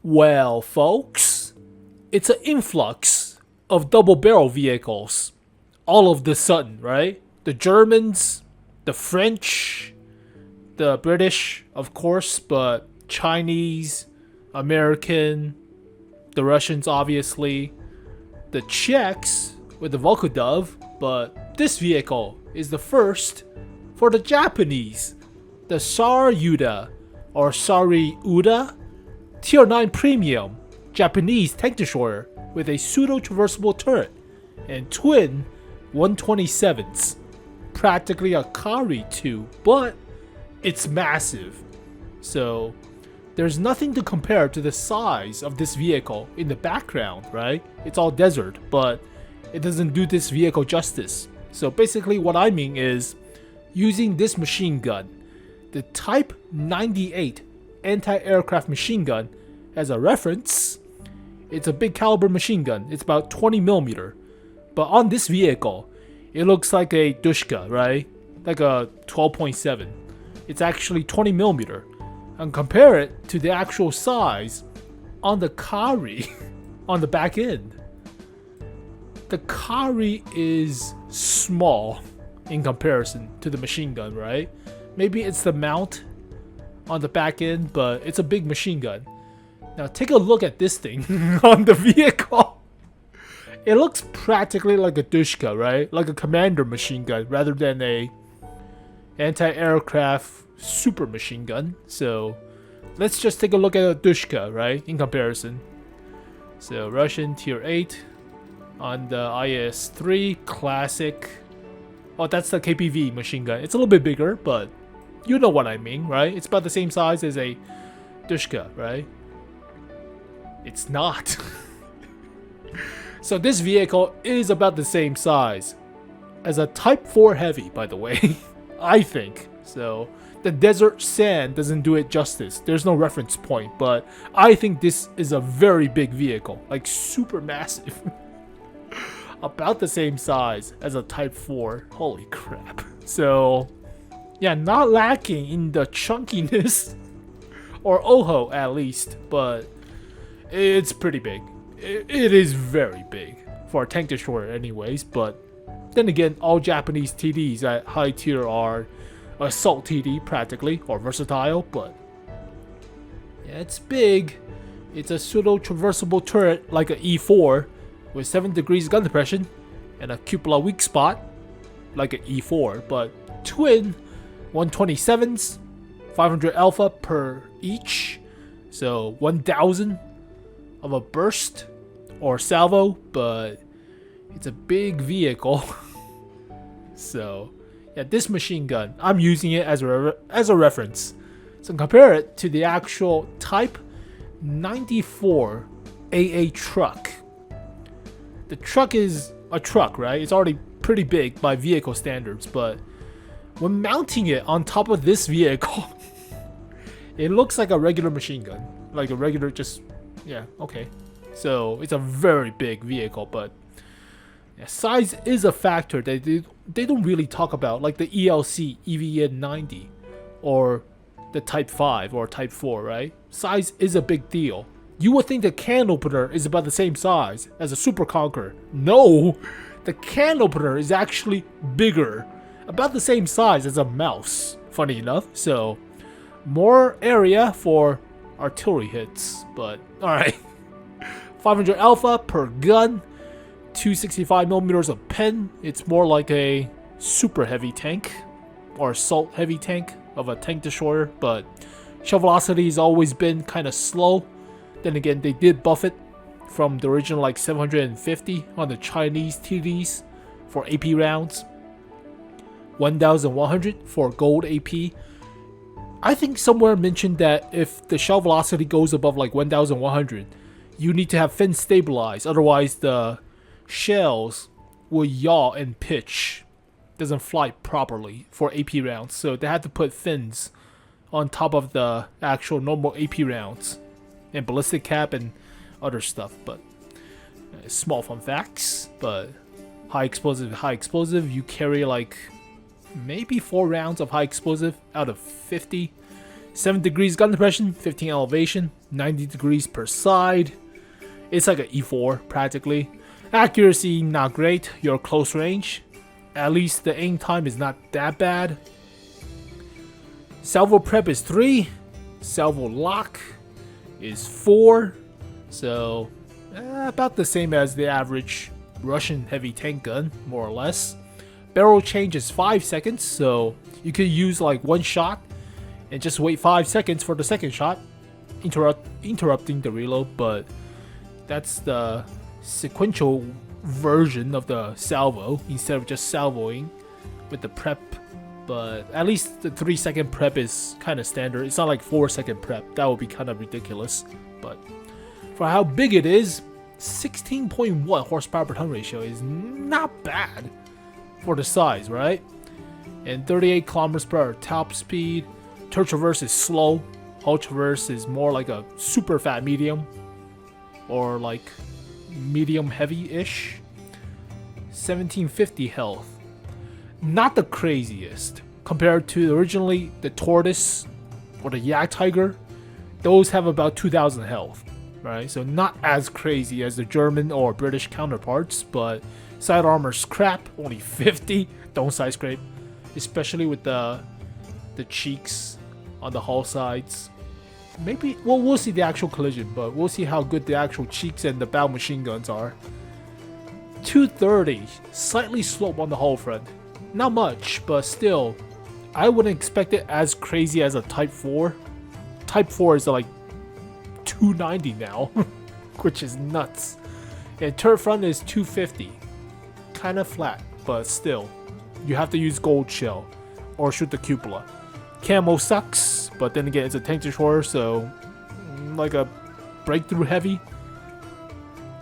Well, folks, it's an influx of double barrel vehicles all of the sudden, right? The Germans, the French, the British, of course, but Chinese, American, the Russians, obviously, the Czechs with the 𝗦𝗍𝗂𝗱, but this vehicle is the first for the Japanese, the Saryuda or Saryuda Tier 9 Premium Japanese tank destroyer with a pseudo traversable turret and twin 127s. Practically a Kari 2, but it's massive. So there's nothing to compare to the size of this vehicle in the background, right? It's all desert, but it doesn't do this vehicle justice. So basically what I mean is using this machine gun, the Type 98 anti-aircraft machine gun, as a reference. It's a big caliber machine gun. It's about 20mm. But on this vehicle, it looks like a Dushka, right? Like a 12.7. It's actually 20mm. And compare it to the actual size on the Kari on the back end. The Kari is small in comparison to the machine gun, right? Maybe it's the mount on the back end, but it's a big machine gun. Now take a look at this thing on the vehicle. It looks practically like a Dushka, right? Like a commander machine gun rather than a anti-aircraft super machine gun. So let's just take a look at a Dushka, right? In comparison. So Russian Tier 8 on the IS-3 Classic. Oh, that's the KPV machine gun. It's a little bit bigger, but you know what I mean, right? It's about the same size as a Dushka, right? It's not. So this vehicle is about the same size as a Type 4 Heavy, by the way. I think. So the desert sand doesn't do it justice. There's no reference point, but I think this is a very big vehicle. Like super massive. About the same size as a Type 4. Holy crap. So yeah, not lacking in the chunkiness. Or oho at least, but it's pretty big. It is very big for a tank destroyer anyways, but then again, all Japanese TDs at high tier are assault TD practically, or versatile, but yeah, it's big. It's a pseudo traversable turret like a E4 with 7 degrees gun depression and a cupola weak spot like an E4, but twin 127s, 500 alpha per each, so 1000 of a burst or salvo, but it's a big vehicle. So yeah, this machine gun, I'm using it as a reference. So compare it to the actual Type 94 AA truck. The truck is a truck, right? It's already pretty big by vehicle standards, but when mounting it on top of this vehicle, it looks like a regular machine gun. Like a regular, just, yeah, okay. So it's a very big vehicle, but yeah, size is a factor that they don't really talk about, like the ELC EVN90 or the Type 5 or Type 4, right? Size is a big deal. You would think the can opener is about the same size as a Super Conqueror. No, the can opener is actually bigger, about the same size as a mouse, funny enough. So more area for artillery hits, but alright. 500 alpha per gun, 265mm of pen. It's more like a super heavy tank or assault heavy tank of a tank destroyer, but shell velocity has always been kind of slow. Then again, they did buff it from the original like 750 on the Chinese TDs for AP rounds, 1100 for gold AP. I think somewhere mentioned that if the shell velocity goes above like 1100, you need to have fins stabilized, otherwise the shells will yaw and pitch. Doesn't fly properly for AP rounds, so they had to put fins on top of the actual normal AP rounds and ballistic cap and other stuff. But small fun facts. But high explosive, you carry like maybe 4 rounds of high explosive out of 50 7 degrees gun depression, 15 elevation, 90 degrees per side. It's like an E4 practically. Accuracy not great. Your close range, at least the aim time is not that bad. Salvo prep is 3. Salvo lock is 4. So about the same as the average Russian heavy tank gun, more or less. Barrel change is 5 seconds, so you could use like one shot and just wait 5 seconds for the second shot, interrupting the reload. But that's the sequential version of the salvo instead of just salvoing with the prep. But at least the 3-second prep is kind of standard. It's not like 4-second prep. That would be kind of ridiculous. But for how big it is, 16.1 horsepower per ton ratio is not bad for the size, right? And 38 kilometers per hour top speed. Turret traverse is slow. Hull traverse is more like a super fat medium, or like medium heavy-ish. 1750 health. Not the craziest compared to originally the Tortoise or the Yak Tiger. Those have about 2000 health, right? So not as crazy as the German or British counterparts, but side armor's crap, only 50. Don't side scrape, especially with the cheeks on the hull sides. Maybe, well, we'll see the actual collision, but we'll see how good the actual cheeks and the bow machine guns are. 230, slightly slope on the hull front. Not much, but still, I wouldn't expect it as crazy as a Type 4. Type 4 is like 290 now, which is nuts. And turret front is 250. Kind of flat, but still, you have to use gold shell or shoot the cupola. Camo sucks, but then again, it's a tank destroyer, so like a breakthrough heavy.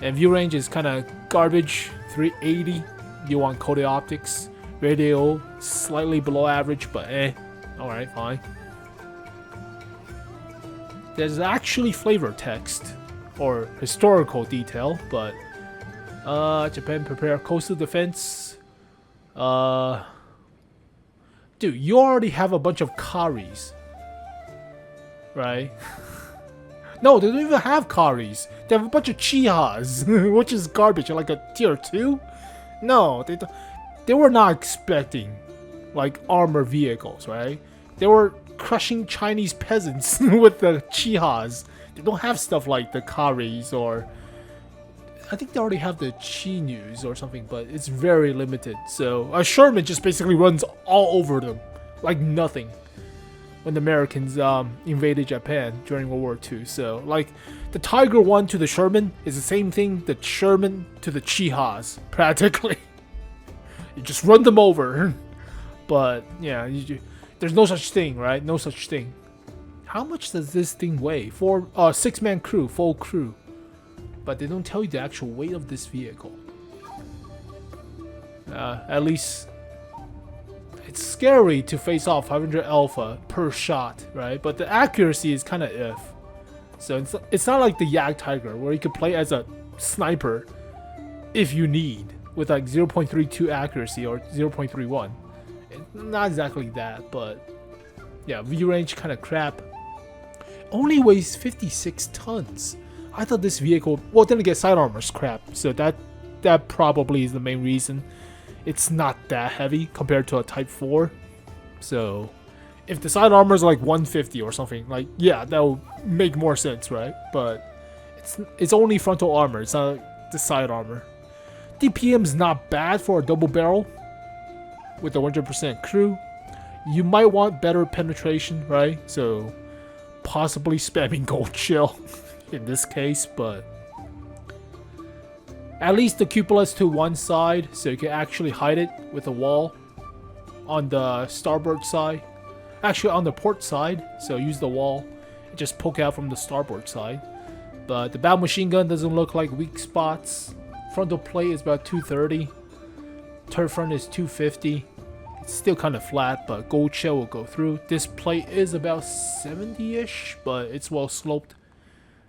And view range is kind of garbage, 380. You want coated optics. Radio slightly below average, but alright, fine. There's actually flavor text or historical detail, but Japan prepare coastal defense. Dude, you already have a bunch of Karis, right? No, they don't even have Karis. They have a bunch of Chihas, which is garbage. Like a tier 2? No, they don't. They were not expecting like armor vehicles, right? They were crushing Chinese peasants with the Chihas. They don't have stuff like the Karis, or I think they already have the Chinus or something, but it's very limited. So a Sherman just basically runs all over them like nothing when the Americans invaded Japan during World War II. So like the Tiger 1 to the Sherman is the same thing, the Sherman to the Chihas practically. You just run them over. But yeah, there's no such thing, right? No such thing. How much does this thing weigh? For 6-man crew, full crew. But they don't tell you the actual weight of this vehicle. At least it's scary to face off 500 alpha per shot, right? But the accuracy is kind of if. So it's not like the Yak Tiger where you could play as a sniper if you need, with like 0.32 accuracy or 0.31. Not exactly that, but yeah, view range kind of crap. Only weighs 56 tons. I thought this vehicle, well, then again, side armor's crap, so that probably is the main reason. It's not that heavy compared to a Type 4. So if the side armor is like 150 or something, like, yeah, that would make more sense, right? But it's only frontal armor, it's not the side armor. DPM's not bad for a double barrel with a 100% crew. You might want better penetration, right? So possibly spamming gold shell in this case, but at least the cupola's to one side, so you can actually hide it with a wall on the starboard side. Actually on the port side, so use the wall and just poke out from the starboard side. But the bow machine gun doesn't look like weak spots. Frontal plate is about 230. Turret front is 250. It's still kind of flat, but gold shell will go through. This plate is about 70-ish, but it's well sloped,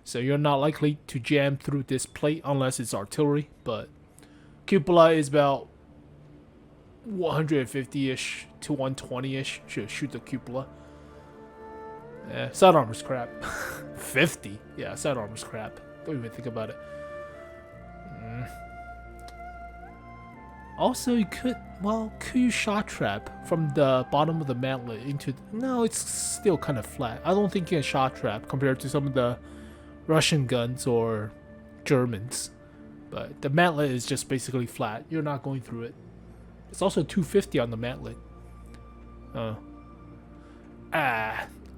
so you're not likely to jam through this plate unless it's artillery. But cupola is about 150-ish to 120-ish. Should shoot the cupola. Side armor's crap. 50? Yeah, side armor's crap. Don't even think about it. Also, you could you shot trap from the bottom of the mantlet into... No, it's still kind of flat. I don't think you can shot trap compared to some of the Russian guns or Germans. But the mantlet is just basically flat. You're not going through it. It's also 250 on the mantlet.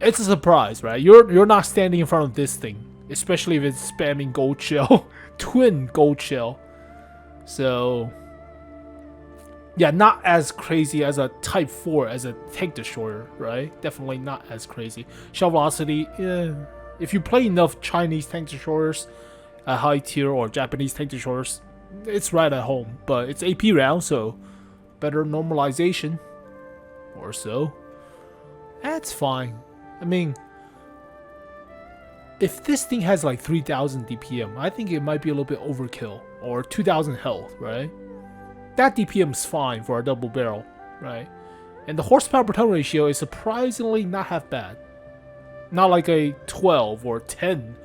It's a surprise, right? You're not standing in front of this thing, especially if it's spamming gold shell, twin gold shell. So yeah, not as crazy as a Type 4 as a tank destroyer, right? Definitely not as crazy. Shell velocity, if you play enough Chinese tank destroyers at high tier or Japanese tank destroyers, it's right at home. But it's AP round, so better normalization or so. That's fine. I mean, if this thing has like 3000 DPM, I think it might be a little bit overkill. Or 2000 health, right? That DPM's fine for a double barrel, right? And the horsepower per ton ratio is surprisingly not half bad. Not like a 12 or 10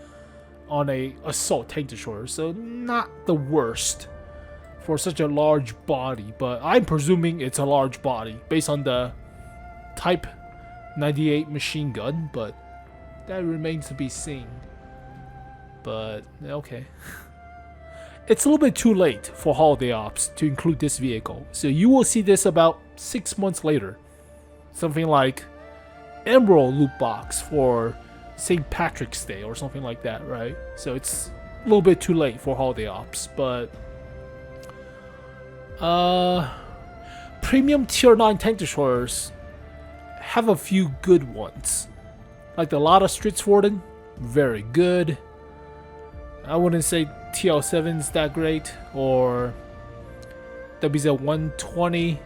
on a assault tank destroyer, so not the worst for such a large body. But I'm presuming it's a large body based on the Type 98 machine gun, but that remains to be seen. But okay. It's a little bit too late for holiday ops to include this vehicle, so you will see this about 6 months later. Something like Emerald loot box for St. Patrick's Day or something like that, right? So it's a little bit too late for holiday ops, but premium tier 9 tank destroyers have a few good ones. Like the Lada Stridsvorden, very good. I wouldn't say TL7's that great, or 𝗦𝗿𝗆𝗂𝗱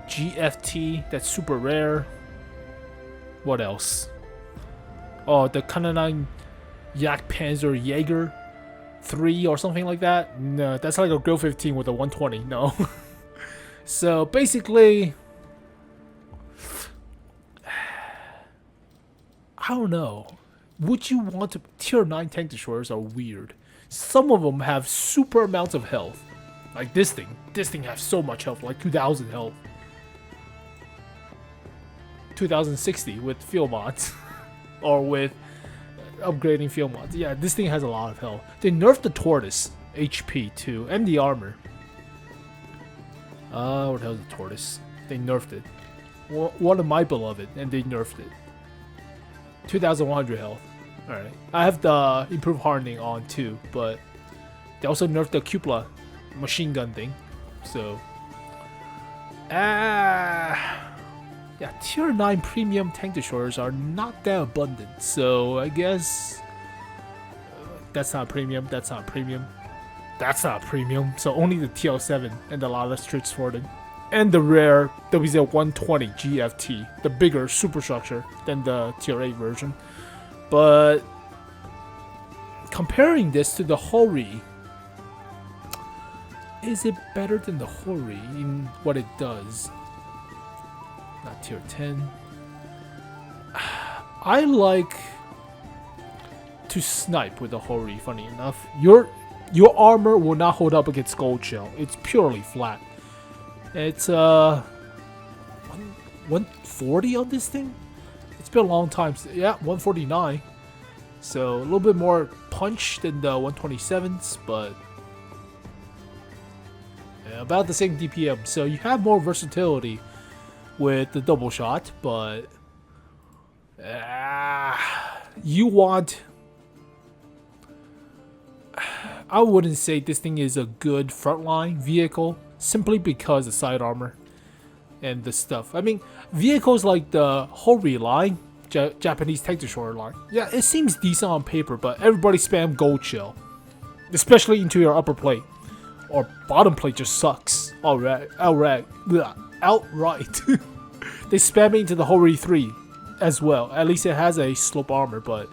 GFT, that's super rare. What else? Oh, the Kananang Jagdpanzer Jaeger 3 or something like that? No, that's like a Grill 15 with a 120, no. So basically, I don't know. Would you want to... Tier 9 tank destroyers are weird. Some of them have super amounts of health. Like this thing. This thing has so much health, like 2000 health. 2060 with field mods. Or with upgrading field mods. Yeah, this thing has a lot of health. They nerfed the tortoise HP too. And the armor. What the hell is the tortoise? They nerfed it. One of my beloved, and they nerfed it. 2100 health. Alright. I have the improved hardening on too, but they also nerfed the 𝗬𝗱𝗆 machine gun thing. So yeah, tier 9 premium tank destroyers are not that abundant. So I guess that's not premium, that's not premium. That's not premium. So only the TL7 and the Lada Stridsvorden. And the rare 𝗍𝗏120 GFT, the bigger superstructure than the tier 8 version. But comparing this to the 𝗏𝗏𝗆, is it better than the 𝗏𝗏𝗆 in what it does? Not tier 10. I like to snipe with the 𝗏𝗏𝗆, funny enough. Your armor will not hold up against gold shell. It's purely flat. It's 140 on this thing? It's been a long time. Yeah, 149. So a little bit more punch than the 127s, but yeah, about the same DPM. So you have more versatility with the double shot, but you want... I wouldn't say this thing is a good frontline vehicle, simply because of side armor and the stuff. I mean, vehicles like the 𝗏𝗏𝗆 line, Japanese tank destroyer line, yeah, it seems decent on paper, but everybody spam gold shell, especially into your upper plate, or bottom plate just sucks. Outright. They spam it into the 𝗏𝗏𝗆 3 as well. At least it has a slope armor, but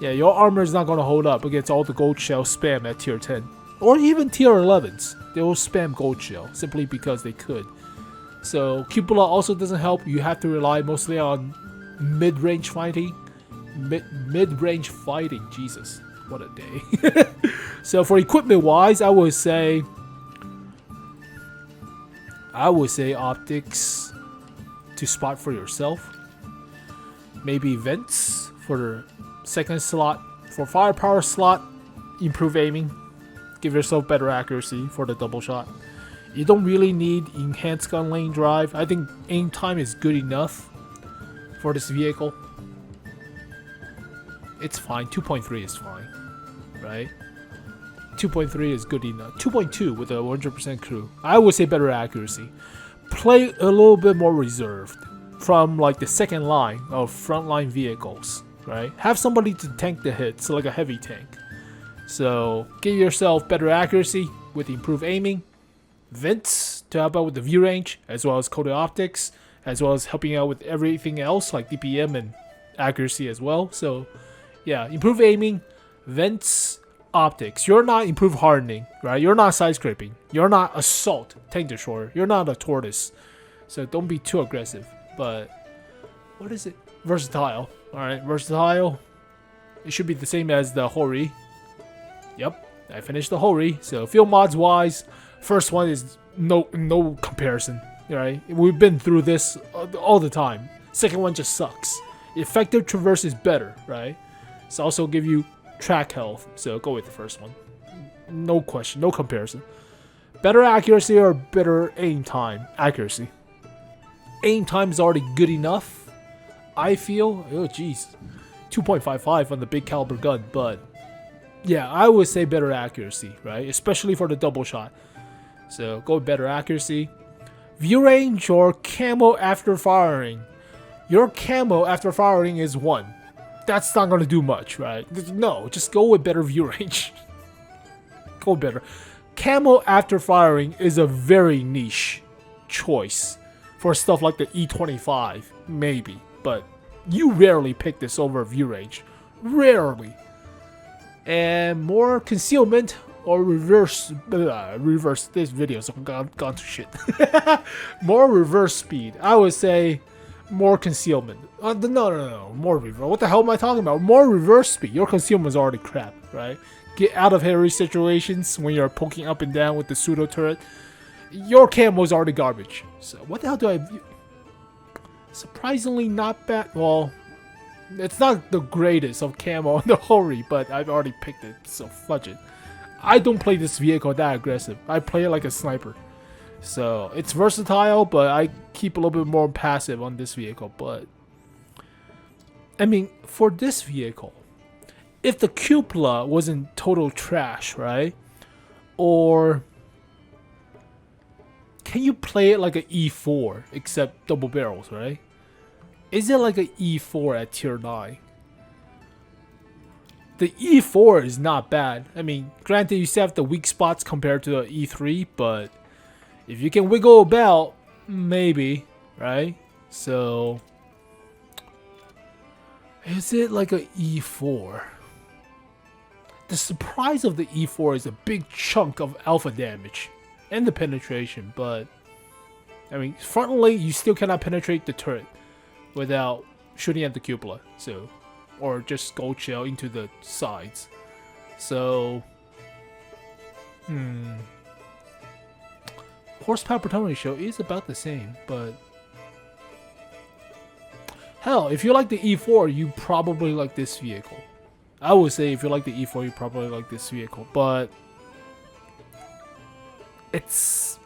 yeah, your armor is not going to hold up against all the gold shell spam at tier 10. Or even tier 11s. They will spam gold shell simply because they could. So 𝗬𝗏𝗆𝗆 also doesn't help. You have to rely mostly on mid-range fighting. mid-range fighting. Jesus, what a day. So for equipment wise, I would say optics to spot for yourself. Maybe vents for the second slot. For firepower slot, improve aiming. Give yourself better accuracy for the double shot. You don't really need enhanced gun lane drive. I think aim time is good enough for this vehicle. It's fine. 2.3 is fine, right? 2.3 is good enough. 2.2 with a 100% crew. I would say better accuracy. Play a little bit more reserved from like the second line of frontline vehicles, right? Have somebody to tank the hits, like a heavy tank. So give yourself better accuracy with improved aiming. Vents to help out with the view range, as well as coated optics, as well as helping out with everything else like DPM and accuracy as well. So yeah, improve aiming, vents, optics. You're not improved hardening, right? You're not side scraping. You're not assault tank destroyer. You're not a tortoise. So don't be too aggressive. But what is it? Versatile. Alright, versatile. It should be the same as the 𝗦𝗿𝗆𝗍. Yep, I finished the 𝗦𝗿𝗆𝗍. So field mods wise, first one is no comparison. Right? We've been through this all the time. Second one just sucks. Effective traverse is better, right? It's also give you track health, so go with the first one. No question, no comparison. Better accuracy or better aim time? Accuracy. Aim time is already good enough, I feel. Oh jeez, 2.55 on the big caliber gun, but yeah, I would say better accuracy, right? Especially for the double shot. So go with better accuracy. View range or camo after firing. Your camo after firing is 1. That's not going to do much, right? No, just go with better view range. Go better. Camo after firing is a very niche choice for stuff like the E25, maybe. But you rarely pick this over view range. Rarely. And more concealment or reverse. This video's gone to shit. More reverse speed. I would say more concealment. No. More reverse. What the hell am I talking about? More reverse speed. Your concealment is already crap, right? Get out of hairy situations when you're poking up and down with the pseudo turret. Your camo is already garbage. So what the hell do I... Surprisingly not bad. Well, it's not the greatest of camo on the 𝗦𝗍𝗆𝗍, but I've already picked it, so fudge it. I don't play this vehicle that aggressive. I play it like a sniper. So it's versatile, but I keep a little bit more passive on this vehicle. But I mean, for this vehicle, if the cupola wasn't total trash, right? Or can you play it like an E4 except double barrels, right? Is it like an E4 at tier 9? The E4 is not bad. I mean, granted, you still have the weak spots compared to the E3, but if you can wiggle about, maybe, right? So, is it like an E4? The surprise of the E4 is a big chunk of alpha damage and the penetration, but I mean, frontally, you still cannot penetrate the turret without shooting at the cupola. So, or just gold shell into the sides. So, horsepower per ton ratio is about the same, but hell, if you like the E4, you probably like this vehicle. I would say if you like the E4, you probably like this vehicle, but it's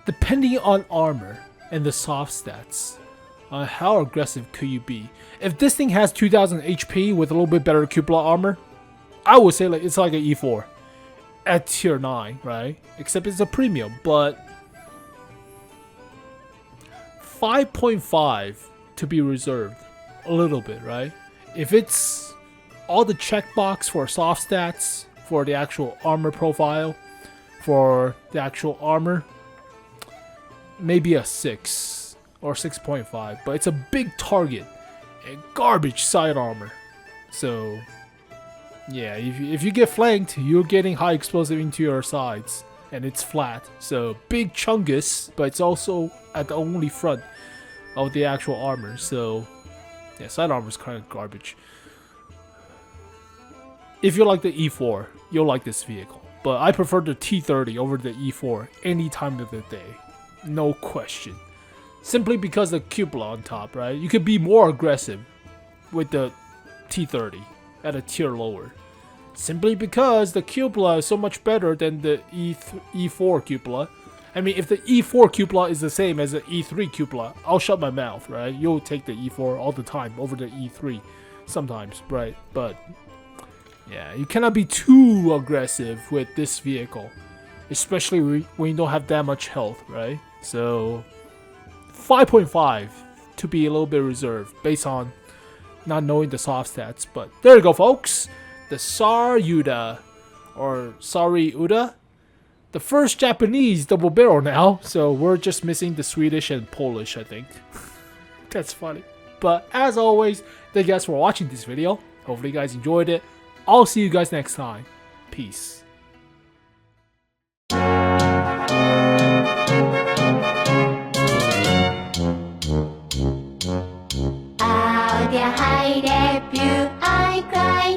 depending on armor and the soft stats. How aggressive could you be? If this thing has 2000 HP with a little bit better cupola armor, I would say like it's like an E4 at tier 9, right? Except it's a premium, but 5.5 to be reserved a little bit, right? If it's all the checkbox for soft stats, for the actual armor profile, for the actual armor, maybe a 6 or 6.5, but it's a big target and garbage side armor. So yeah, if you get flanked, you're getting high explosive into your sides and it's flat. So big chungus, but it's also at the only front of the actual armor. So Yeah, side armor is kind of garbage. If you like the E4, you'll like this vehicle. But I prefer the T30 over the E4 any time of the day. No question. Simply because the cupola on top, right? You could be more aggressive with the T30 at a tier lower. Simply because the cupola is so much better than the E4 cupola. I mean, if the E4 cupola is the same as the E3 cupola, I'll shut my mouth, right? You'll take the E4 all the time over the E3 sometimes, right? But yeah, you cannot be too aggressive with this vehicle, especially when you don't have that much health, right? So 5.5 to be a little bit reserved based on not knowing the soft stats. But there you go, folks. The Saryuda, or Saryuda, the first Japanese double barrel now. So we're just missing the Swedish and Polish, I think. That's funny. But as always, thank you guys for watching this video. Hopefully you guys enjoyed it. I'll see you guys next time. Peace. Out there high review, I cry,